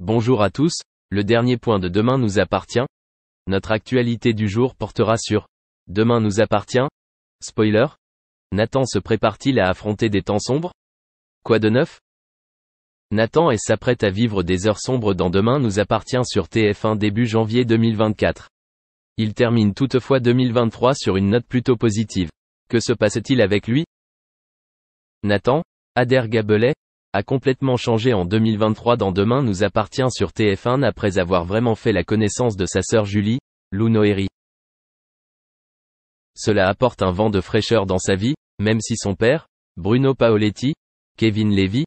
Bonjour à tous, le dernier point de Demain nous appartient. Notre actualité du jour portera sur Demain nous appartient. Spoiler. Nathan se prépare-t-il à affronter des temps sombres? Quoi de neuf? Nathan s'apprête à vivre des heures sombres dans Demain nous appartient sur TF1 début janvier 2024. Il termine toutefois 2023 sur une note plutôt positive. Que se passe-t-il avec lui? Nathan, Adair Gabelais, a complètement changé en 2023 dans Demain nous appartient sur TF1 après avoir vraiment fait la connaissance de sa sœur Julie, Lou Noéry. Cela apporte un vent de fraîcheur dans sa vie, même si son père, Bruno Paoletti, Kevin Levy,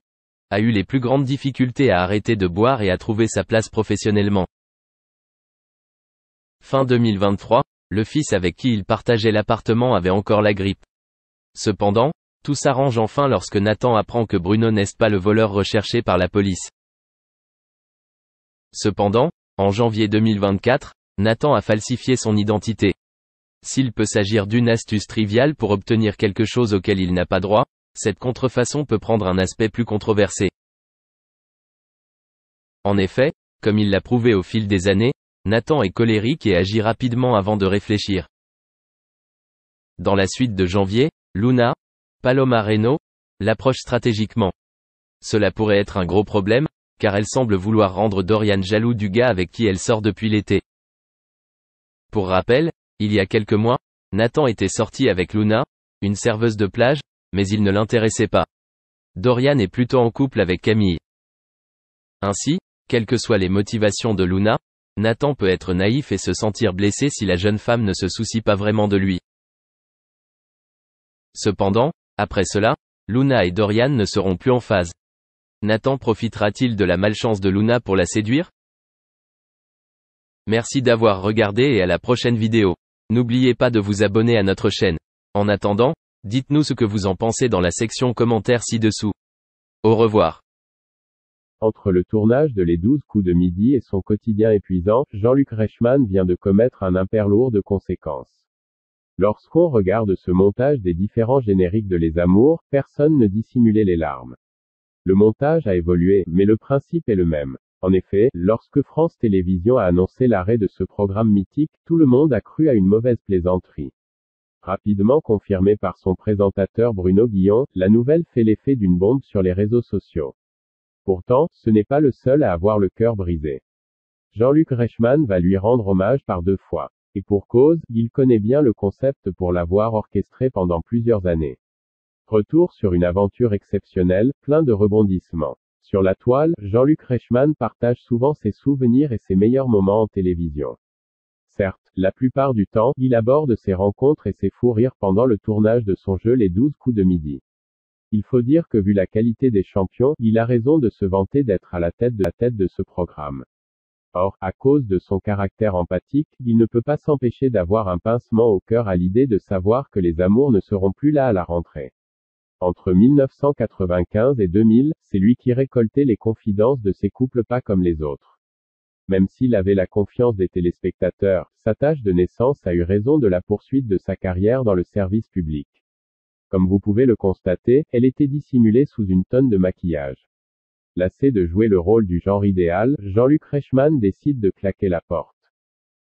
a eu les plus grandes difficultés à arrêter de boire et à trouver sa place professionnellement. Fin 2023, le fils avec qui il partageait l'appartement avait encore la grippe. Cependant, tout s'arrange enfin lorsque Nathan apprend que Bruno n'est pas le voleur recherché par la police. Cependant, en janvier 2024, Nathan a falsifié son identité. S'il peut s'agir d'une astuce triviale pour obtenir quelque chose auquel il n'a pas droit, cette contrefaçon peut prendre un aspect plus controversé. En effet, comme il l'a prouvé au fil des années, Nathan est colérique et agit rapidement avant de réfléchir. Dans la suite de janvier, Luna, Paloma Reno, l'approche stratégiquement. Cela pourrait être un gros problème, car elle semble vouloir rendre Dorian jaloux du gars avec qui elle sort depuis l'été. Pour rappel, il y a quelques mois, Nathan était sorti avec Luna, une serveuse de plage, mais il ne l'intéressait pas. Dorian est plutôt en couple avec Camille. Ainsi, quelles que soient les motivations de Luna, Nathan peut être naïf et se sentir blessé si la jeune femme ne se soucie pas vraiment de lui. Cependant, après cela, Luna et Dorian ne seront plus en phase. Nathan profitera-t-il de la malchance de Luna pour la séduire? Merci d'avoir regardé et à la prochaine vidéo. N'oubliez pas de vous abonner à notre chaîne. En attendant, dites-nous ce que vous en pensez dans la section commentaires ci-dessous. Au revoir. Entre le tournage de Les 12 coups de midi et son quotidien épuisant, Jean-Luc Reichmann vient de commettre un impair lourd de conséquences. Lorsqu'on regarde ce montage des différents génériques de Les Amours, personne ne dissimulait les larmes. Le montage a évolué, mais le principe est le même. En effet, lorsque France Télévisions a annoncé l'arrêt de ce programme mythique, tout le monde a cru à une mauvaise plaisanterie. Rapidement confirmée par son présentateur Bruno Guillon, la nouvelle fait l'effet d'une bombe sur les réseaux sociaux. Pourtant, ce n'est pas le seul à avoir le cœur brisé. Jean-Luc Reichmann va lui rendre hommage par 2 fois. Et pour cause, il connaît bien le concept pour l'avoir orchestré pendant plusieurs années. Retour sur une aventure exceptionnelle, plein de rebondissements. Sur la toile, Jean-Luc Reichmann partage souvent ses souvenirs et ses meilleurs moments en télévision. Certes, la plupart du temps, il aborde ses rencontres et ses fous rires pendant le tournage de son jeu Les 12 coups de midi. Il faut dire que vu la qualité des champions, il a raison de se vanter d'être à la tête de ce programme. Or, à cause de son caractère empathique, il ne peut pas s'empêcher d'avoir un pincement au cœur à l'idée de savoir que les Amours ne seront plus là à la rentrée. Entre 1995 et 2000, c'est lui qui récoltait les confidences de ces couples pas comme les autres. Même s'il avait la confiance des téléspectateurs, sa tâche de naissance a eu raison de la poursuite de sa carrière dans le service public. Comme vous pouvez le constater, elle était dissimulée sous une tonne de maquillage. Lassé de jouer le rôle du genre idéal, Jean-Luc Reichmann décide de claquer la porte.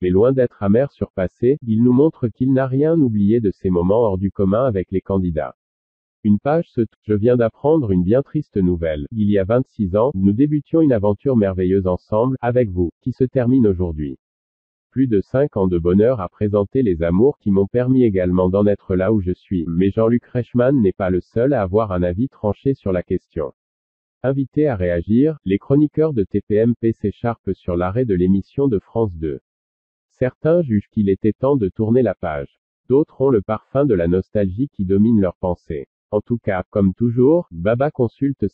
Mais loin d'être amer surpassé, il nous montre qu'il n'a rien oublié de ces moments hors du commun avec les candidats. Une page se tourne. Je viens d'apprendre une bien triste nouvelle. Il y a 26 ans, nous débutions une aventure merveilleuse ensemble, avec vous, qui se termine aujourd'hui. Plus de 5 ans de bonheur à présenter les amours qui m'ont permis également d'en être là où je suis, mais Jean-Luc Reichmann n'est pas le seul à avoir un avis tranché sur la question. Invités à réagir, les chroniqueurs de TPMP s'écharpent sur l'arrêt de l'émission de France 2. Certains jugent qu'il était temps de tourner la page. D'autres ont le parfum de la nostalgie qui domine leurs pensées. En tout cas, comme toujours, Baba consulte